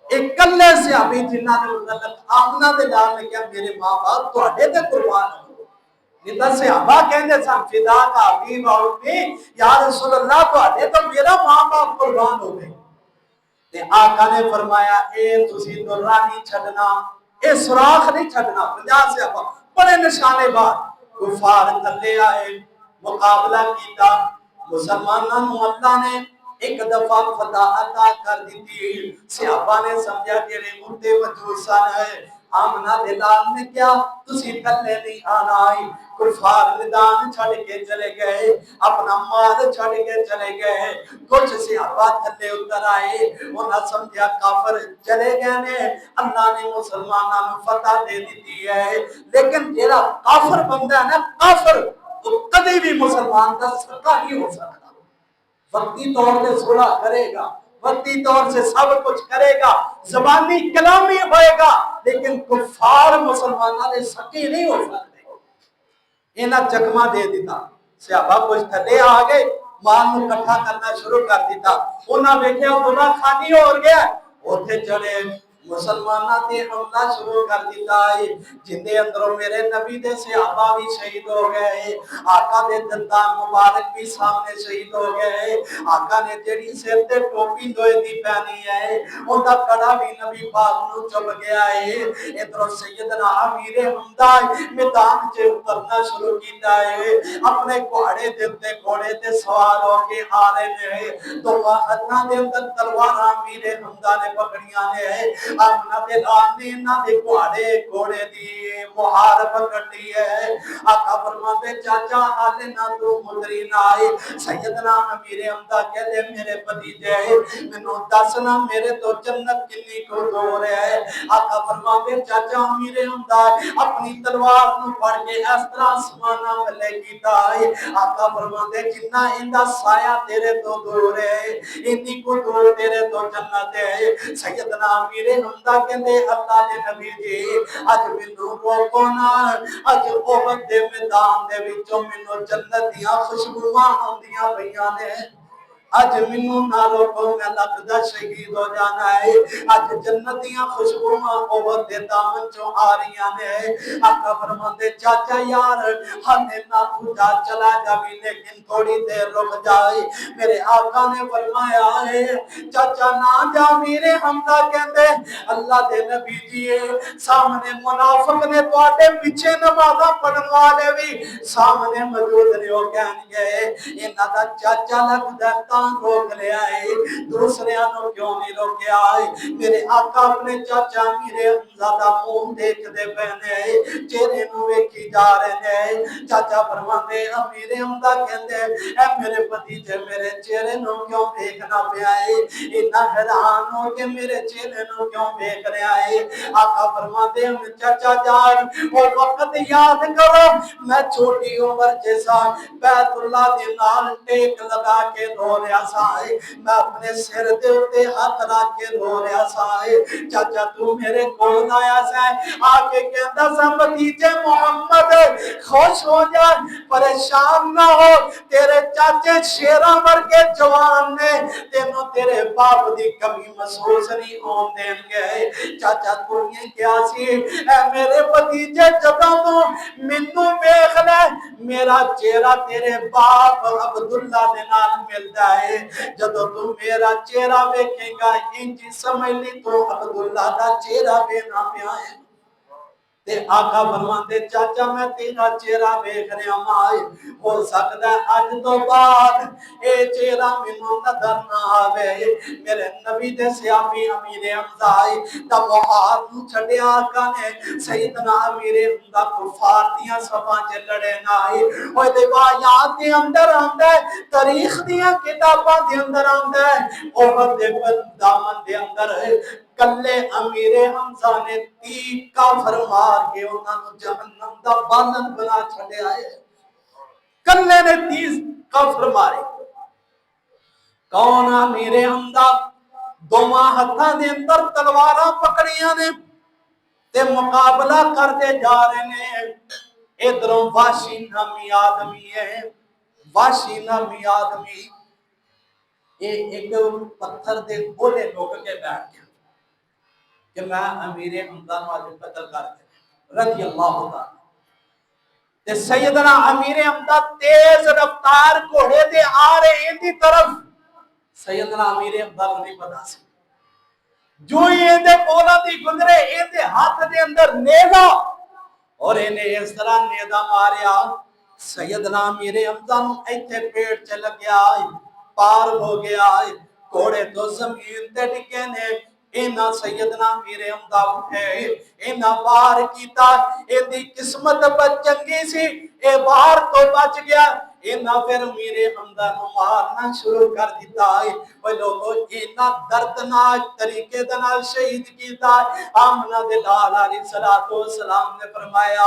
एक कल्ले से अभी जिन्ना ने मतलब आमना दे लाल ने क्या मेरे मां बाप तुहाडे ते कुर्बान हो। जिदा सहाबा कहंदे सन फिदा का अबी व उम्मी, या रसूल अल्लाह तुहाडे तो मेरा मां बाप कुर्बान हो गए। ते आका ने फरमाया ए तुसी दुर्रा नहीं छड़ना, ए सुराख नहीं छड़ना। 50 से आप बड़े निशाने बाद कुफार थले आए, मुकाबला कीता, मुसलमानों को अल्लाह ने एक दफा फतह अता कर दी थी। सहाबा ने समझा कि रे मुद्दे वजूद सन है, आमना दे लाल ने क्या तुसी थले नहीं आना आई। कुफार मैदान छड़ के चले गए, अपना माल छड़ के चले गए। कुछ सहाबा थले उतर आए, उन्हें समझा काफिर चले गए ने, अल्लाह ने मुसलमानों को फतह दे दी है। लेकिन जेड़ा काफिर बंदा है ना, काफिर तो कभी भी मुसलमान का सका नहीं हो सकता। वक्ती तौर से सुलह करेगा, वक्ती तौर से सब कुछ करेगा, जबानी कलामी होएगा, लेकिन कुफार मुसलमानों के सके नहीं हो सकते। इन्हें चकमा दे दिता, सहाबा कुछ थले आ गए, माल इकट्ठा करना शुरू कर दिता। उन्हें देखा बुरा खाली हो गया, उथे चले मुसलमाना ते हमला शुरू कर दिता है, जिंदे अंदरों मेरे नबी दे सहाबा भी शहीद हो गए, आका दे दंदान मुबारक भी सामने शहीद हो गए। आका ने जेड़ी सिर ते टोपी लोहे दी पहनी है, उनका कड़ा भी नबी पाक नू चुभ गया है। इधरों सैयदना अमीर हमदा मैदान च उतरना शुरू कीता है, अपने घोड़े दे उत्ते घोड़े ते सवार होके आ रहे ने, तो हत्थां दे अंदर तलवारां अमीर हमदा ने पकड़ियां ने। आमना दे लाल ने इन्हां दे घोड़े दी मुहार पकड़ ली है। आका फरमाते चाचा हाले ना तू मुदरी ना आए। सैयदना अमीर हमदा कहते मेरे भतीजे मैनू दस ना मेरे तो जन्नत कितनी को दूर है। आका फरमाते चाचा अमीर हमदा अपनी तलवार नू फड़ के इस तरह आसमाना वाले कीता है। आका फरमाते जिन्ना इंदा साया तेरे तो दूर है, इन्नी को दूर तेरे तो जन्नत है। सैयदना अमीर हमदा कहते अल्लाह दे नबी जी अज मैनू रोको ना, अज ओहद दे मैदान दे विचों मैनू जन्नत दियां खुशबूआं आउंदियां पईयां ने। अज मैनू ना रोको, मैं लगदा शहीद हो जाना है। अज जन्नतियां खुशबूआं ओहद दे दामन चों आ रही ने। आका फरमाते चाचा यार हाले ना तू जा चला जावी, लेकिन थोड़ी देर रुक जाए। मेरे आका ने फरमाया है चाचा ना जा। मेरे हमदा कहते अल्लाह दे नबी जी सामने मुनाफिक ने तुहाडे पीछे नमाज़ां पढ़न वाले भी सामने मौजूद ने। ओ कहणगे इन्हां दा चाचा लगदा रोक लिया है, दूसरिया क्यों नहीं रोकया है। मेरे आका अपने चाचा मेरे हमजा दा मुंह देखदे पए, चेहरे नू वेखी जा रहे हैं। चाचा फरमाते मेरे हमजा कहंदे ए मेरे भतीजे मेरे चेहरे नू क्यों देखना पिया है, इन्ना हैरान हो के मेरे चेहरे नू क्यों देख रहा है। आका फरमाते चाचा जान वो वक्त याद करो मैं छोटी उम्र जैसा बैतुल्लाह दे नाल टेक लगा के रो रहा सा, मैं अपने सिर दे उत्ते हाथ रख के रो रहा सा। चाचा तू मेरे कोल आया सा, आके कहंदा सा भतीजे मोहम्मद खुश हो जा, परेशान ना हो, तेरे चाचे शेरा वर्गे जवान ने, तेनों तेरे बाप दी कमी महसूस नहीं होन देंगे। चाचा तू ये क्या सी ऐ मेरे भतीजे जदों तू मैनू वेख ले मेरा चेहरा तेरे बाप अब्दुल्ला दे नाल मिलदा है, जदों तू मेरा चेहरा वेखेगा इंज समझ ली तू अब्दुल्ला दा चेहरा वेखना पिया है। ते आका फरमांदे चाचा मैं तेरा चेहरा वेख रहा माए, हो सकता है अज तो बाद ये चेहरा मैनू नजर ना आवे। मेरे नबी दे सहाबी अमीर हमजा दा मुहार नू छड्या आका ने सैयदना अमीर हमजा कुफार दियां सभां च लड़े ना आए। ओए दे वायात दे अंदर आंदा है, तारीख दियां किताबां दे अंदर आंदा है, ओहद दे दामन दे अंदर कल्ले अमीरे हमजा ने 30 काफर मार के उन्होंने जहन्नम दा बांधन बना छड़िया है। कल्ले ने 30 काफर मारे। कौन अमीरे हमजा? दोवां हत्थां दे अंदर तलवारां पकड़ियां ने ते मुकाबला करते जा रहे ने। इधरों वाशी नामी आदमी है, वाशी नामी आदमी ये एक पत्थर दे गोले लुक के बैठ गया कि मैं अमीरे हमजा नू अज कतल कर देना रज़ी अल्लाह ताला। ते सैयदना अमीरे हमजा तेज रफ्तार घोड़े दे आ रहे इनकी तरफ। सैयदना अमीरे हमजा नू नहीं पता सी, जो इहदे कोला दी गुजरे इहदे हाथ दे अंदर नेजा और इन्हें इस तरह नेजा मारिया सैयदना अमीरे हमजा नू इत्थे पेट च लग्या, पार हो गया, घोड़े तो जमीन ते टिके ने। इना सैयदना मेरे हमजा उठे, इना बार कीता, इहदी किस्मत बच चंगी सी, ए बार तो बच गया। इना फिर मेरे हमजा नू मारना शुरू कर दिता है। ओए लोगो इना दर्दनाक तरीके दे नाल शहीद कीता। आमना दे लाल अलैहिस्सलातु वस्सलाम ने फरमाया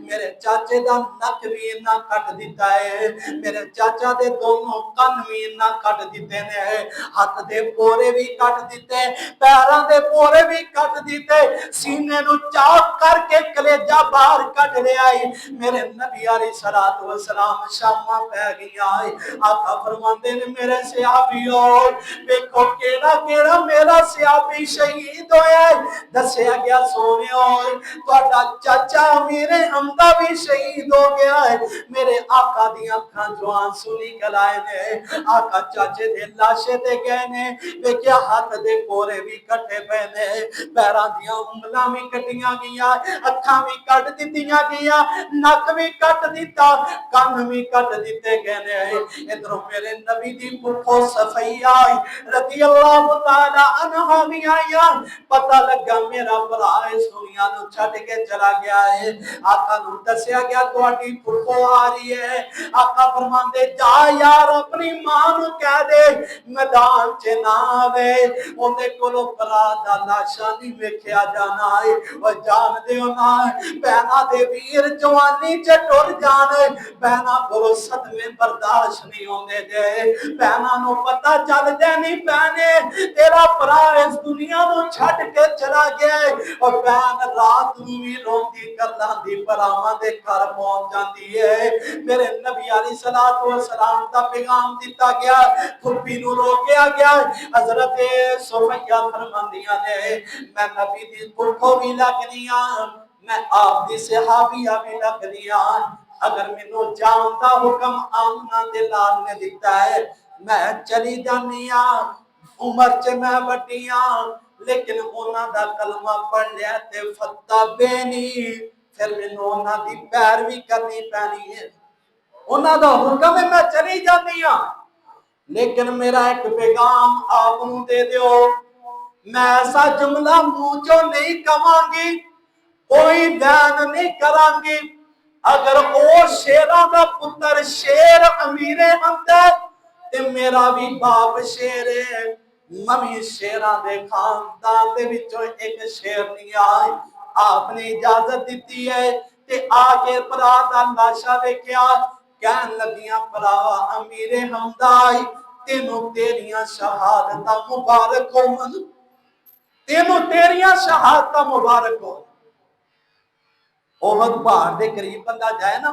मेरे चाचे दा नक भी इना कट दिता है, मेरे चाचा दे दोनों कन भी इना कट दिते ने, हाथ दे पोरे भी कट दिते, पैरां दे पोरे भी कट दिते, सीने नू चाक करके कलेजा बाहर कट लिया है। मेरे नबी अलैहिस्सलातु वस्सलाम शामा पै गईया है। आका फरमांदे ने मेरे सहाबीओ देखो केड़ा केड़ा मेरा सहाबी शहीद होया है। दसया गया सोनियो तुहाडा चाचा मेरे हमजा भी शहीद हो गया है। मेरे आका दी अखां चों आंसू निकल आए ने। आका चाचे दे लाशे ते गए ने, देखिया हाथ दे कोरे भी कटे पे ने, पैरां दियां उंगलां भी कटियां गईयां, अखां भी कट दित्तियां गईयां, नक भी कट दिता, कन भी कट दिते गए ने। इधरों मेरे नबी दी फुफो सफैया रज़ी अल्लाह ताला अन्हा भी आईया। पता लगा मेरा भरा इस दुनिया नू छड्ड के चला गया है। आका नू दसया गया तुहाडी फुफो आ रही है। आका फरमांदे जा यार अपनी मां नू कह दे मैदान च ना आवे, ओंदे कोलों भरा दा लाशा नहीं वेखिया जाना है। ओ जान दिओ ना भैणा दे वीर जवानी च टुर जान, भैणा कोलों सदमे बर्दाश्त नहीं होंदे जे। भैणा नू पता चल जाए नहीं भैणे तेरा भरा इस दुनिया नू छड्ड के चला गया है। और भैन रात नू भी रोंदी करलांदी भरावां दे घर पहुंच जाती है। मेरे नबी अलैहिस्सलातु वस्सलाम दा पैगाम दिता गया, फुफी नू रोकिया गया। हजरत सुमैया फरमांदियां ने मैं नबी दी फुफो भी लगदियां, मैं आप दी सहाबिया भी लगदियां। अगर मैनू जान दा हुक्म आमना दे लाल ने दिता है मैं चली जानी हां। उमर च मैं वड्डी हां लेकिन उन्हां दा कलमा पढ़ लिया ते फत्ता बेनी, फिर मैनू उन्हां दी पैरवी करनी पैनी है। उन्हां दा हुक्म है मैं चली जानी हां, लेकिन मेरा एक पैगाम आप नू दे दिओ, मैं ऐसा जुमला मुंह चों नहीं कवांगी, कोई बयान नहीं करांगी। अगर ओ शेरां दा पुत्र शेर अमीरे हमजा ते मेरा भी बाप शेर है, मवी शेरां दे खानदान दे विचों एक शेर नहीं आए। आपने इजाजत दी है ते आके भरा दा लाशा वेख्या, कहन लगियां भरावा अमीरे हमजा तेनू तेरियां शहादतां मुबारक होवन, तेनू तेरियां शहादतां मुबारक हो। ओहद पहाड़ के करीब बंदा जाए ना,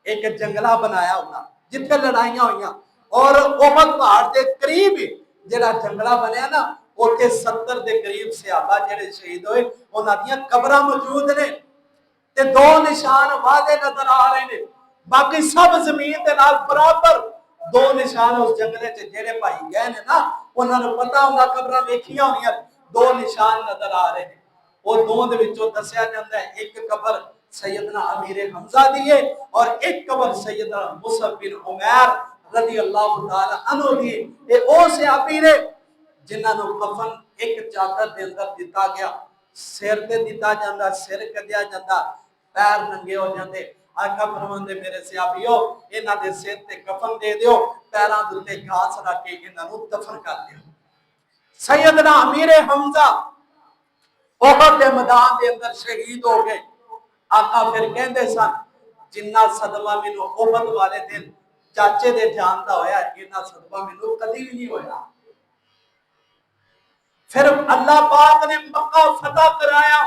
एक जंगला बनाया उन्हें जिथे लड़ाइयां हुई, और ओहद पहाड़ के करीब जेड़ा जंगला बनया ना उथे 70 के करीब सहाबा जेड़े शहीद होए उन्हां दी कब्रां मौजूद ने ते दो निशान वादे नजर आ रहे ने। बाकी सब जमीन के नाल बराबर दो निशान उस जंगले च जेड़े भाई गए ने ना उन्होंने पता होगा कब्र देखिया होनिया दो निशान नजर आ रहे हैं वो दो दे विचों दस्या जांदा है एक कब्र सैयदना अमीर हमजा दी है और एक कब्र सैयदना मुसअब बिन उमैर रजी अल्लाह तआला अन्हु दी ये ओ सहाबी ने जिन्हां नु कफन एक चादर दे अंदर दिता गया सिर ते दिता जांदा सिर कद्या जांदा पैर नंगे हो जाते आका फरमांदे मेरे सहाबियो इन्हां दे सिर ते कफन दे दियो पैरां दे उत्ते घास रख के इन्हां नु दफन कर दियो सैयदना अमीर हमजा ओहद दे मैदान दे अंदर शहीद हो गए आका फिर कहंदे सन जिन्ना सदमा मैनू ओहद वाले दिन चाचे दे जान दा होया इन्ना सदमा मैनू कदी भी नहीं होया फिर अल्लाह पाक ने मक्का फतह कराया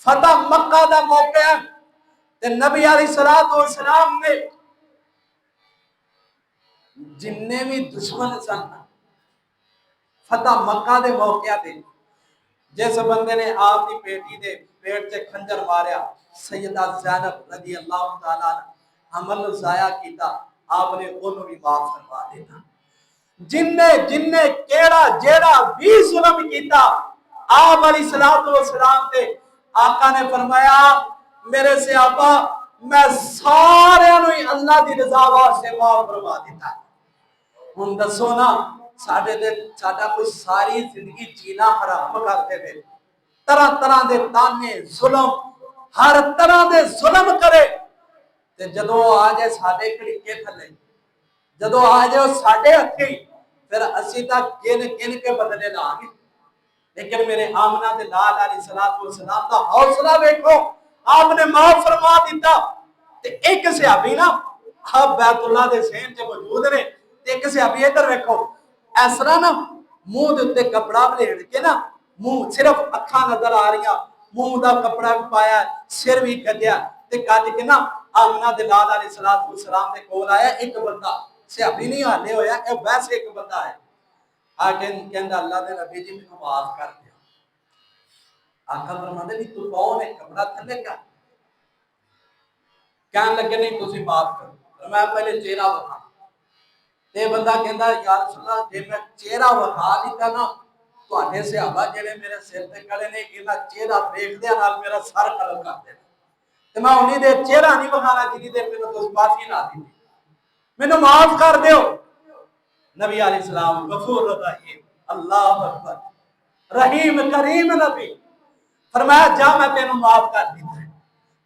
फतह मक्का दा मौका ते नबी अलैहिस्सलातु वस्सलाम ने जिन्ने भी दुश्मन सन फतह मक्का दे मौके ते जिस बंदे ने आप दी बेटी दे पेट च खंजर मारिया सैयदा ज़ैनब रज़ी अल्लाह तआला अमल ज़ाया कीता आपने ओनू भी माफ फरमा देता जिन्ने जिन्ने केड़ा जेड़ा भी जुल्म कीता आप अलैहिस्सलातु वस्सलाम ते आका ने फरमाया मेरे सहाबा मैं सारे नु अल्लाह दी रज़ा वास्ते माफ फरमा देता हुन दसो ना साडे ते साडा कोई सारी जिंदगी जीना हराम करते थे तरह तरह दे ताने जुल्म हर तरह दे जुल्म करे ते जदों आ जाए साडे घड़ीके थले जदों आ जाए साडे हथे फिर असी तां गिन गिन के बदले लांगे लेकिन मेरे आमना दे लाल अलैहिस्सलातु वस्सलाम दा हौसला देखो आपने माफ फरमा दिता ते एक सहाबी ना अब बैतुल्लाह दे सहन च मौजूद ने ते एक सहाबी इधर देखो इस तरह ना मुंह दे उत्ते कपड़ा बलेड़ के ना मुंह सिर्फ अखां नजर आ रही मुंह दा कपड़ा भी पाया सिर भी कद्या ते कद के ना आमना दे लाल अलैहिस्सलातु वस्सलाम दे कोल आया एक बंदा सहाबी नहीं हाले होया ए वैसे एक बंदा है आके कहंदा अल्लाह दे नबी जी मैनू माफ कर दिया आका फरमांदे भी तू कौन है कपड़ा थल्ले कर कहन लगे नहीं तुसी माफ करो मैं पहले चेहरा बता ते बंदा कहंदा यार रसूलल्लाह जे मैं चेहरा बता दिता ना ਤੁਹਾਡੇ ਸਹਾਬਾ ਜਿਹੜੇ ਮੇਰੇ ਸਿਰ ਤੇ ਖੜੇ ਨੇ ਇਹਨਾਂ ਚਿਹਰਾ ਦੇਖਦਿਆਂ ਨਾਲ ਮੇਰਾ ਸਰ ਕਲਮ ਕਰ ਦੇਣਾ ਤੇ ਮੈਂ ਉਨੀ ਦੇ ਚਿਹਰਾ ਨਹੀਂ ਵਿਖਾਣਾ ਜਿੰਨੀ ਦੇਰ ਮੈਨੂੰ ਤੁਸੀਂ ਬਾਤ ਹੀ ਨਾ ਦਿੱਤੀ ਮੈਨੂੰ ਮਾਫ ਕਰ ਦਿਓ नबी अलैहिस्सलाम गफूर रहीम अल्लाह अकबर रहीम करीम नबी फरमाया जा मैं तेनू माफ कर दिता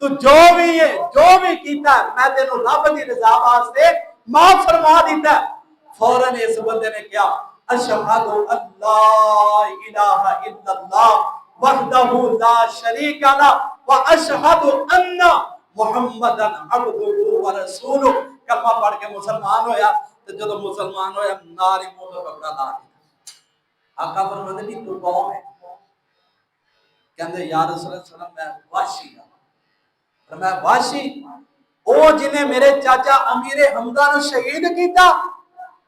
तू जो भी कीता मैं तेनू रब दी रजा वास्ते माफ फरमा दिता फौरन इस बंदे ने क्या अशहदु अल्ला इलाहा इल्लल्लाह वहदहु ला शरीका ला व अशहदु अन्ना मुहम्मदन अब्दुहु व रसूलुहु कलमा पढ़ के मुसलमान होया तो जब मुसलमान होया नारी मुंह तो कपड़ा ला दिया आका फरमाते भी तू कौन है कहंदे या रसूल सल्लल्लाहु मैं वाशी हां पर मैं वाशी ओ जिन्हें मेरे चाचा अमीर हमजा नु शहीद कीता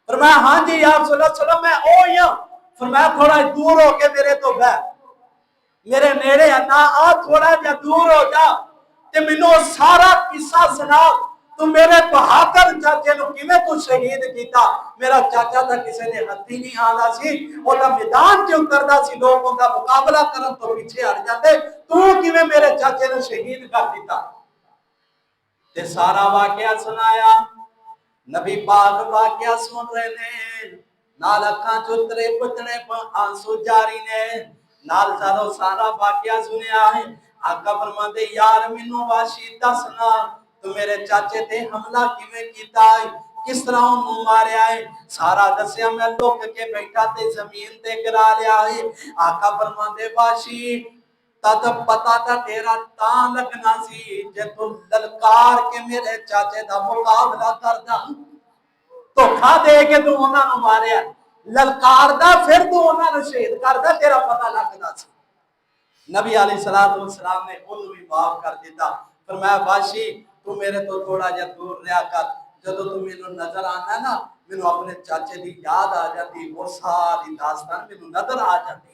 फरमाया हां जी या रसूल सल्लल्लाहु मैं ओ ही हां फरमाया थोड़ा दूर होके मेरे तो बैठ मेरे नेड़े ना आ थोड़ा जा दूर हो जा ते मैनू सारा किस्सा सुना तू मेरे बहादुर चाचे नु किवें तू शहीद कीता मेरा चाचा दा किसी ने हत्थी नहीं आंदा सी ओदा मैदान च उतरदा सी लोग ओदा मुकाबला करन तो पीछे हट जाते तू किवें मेरे चाचे नु शहीद कर दिता ते सारा वाकया सुनाया नबी पाक वाकया सुन रहे ने नाल अखां च उतरे पुतने आंसू जारी ने नाल सारो सारा वाकया सुनया है आका फरमांदे यार मैनू वाशी दसना तो मेरे चाचे ते हमला किवें कीता है किस तरह उन्होंने मारिया है सारा दसिया मैं लुक के बैठा ते जमीन ते गिरा लिया है आका फरमांदे वाशी तद पता था तेरा तां लगना सी जे तू ललकार के मेरे चाचे दा मुकाबला करदा धोखा दे के तू उन्हां नु मारिया ललकारदा फिर तू उन्हां नु शहीद करदा तेरा पता लगदा सी नबी अलैहिस्सलातु वस्सलाम ने उन्हें भी माफ कर दिता फरमाया वाशी तू मेरे तो थोड़ा जा दूर रहा कर जदों तू मेनू नजर आना ना मेनू अपने चाचे दी याद आ जाती वो सारी दास्तान मेनू नजर आ जाती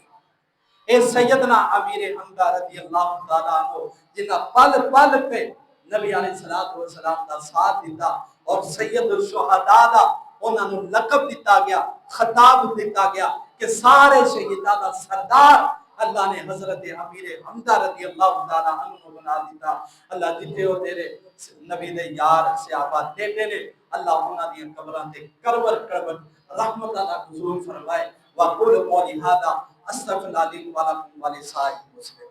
ए सैयदना अमीर हमजा रज़ी अल्लाह तआला अन्हु जिन्हां पल पल पे नबी अलैहिस्सलातु वस्सलाम दा साथ दिता और सैयदुल शुहदा दा ਉਹਨਾਂ ਨੂੰ ਲਕਬ ਦਿੱਤਾ ਗਿਆ, ਖਿਤਾਬ ਦਿੱਤਾ ਗਿਆ ਕਿ ਸਾਰੇ ਸ਼ਹੀਦਾਂ ਦਾ ਸਰਦਾਰ अल्लाह ने हजरत अमीर हमदा रजी अल्लाह ताला अन्हु बना दिता। अल्लाह जिते हो तेरे नबी दे यार सहाबा बेटे ने, अल्लाह उन्हां दी कब्रां ते करबर करबर रहमत अल्लाह हुजूर फरमाए। वा कुल कौली हादा अस्तगफिरुल्लाह ली व लकुम व लिसाइरिल मुस्लिमीन।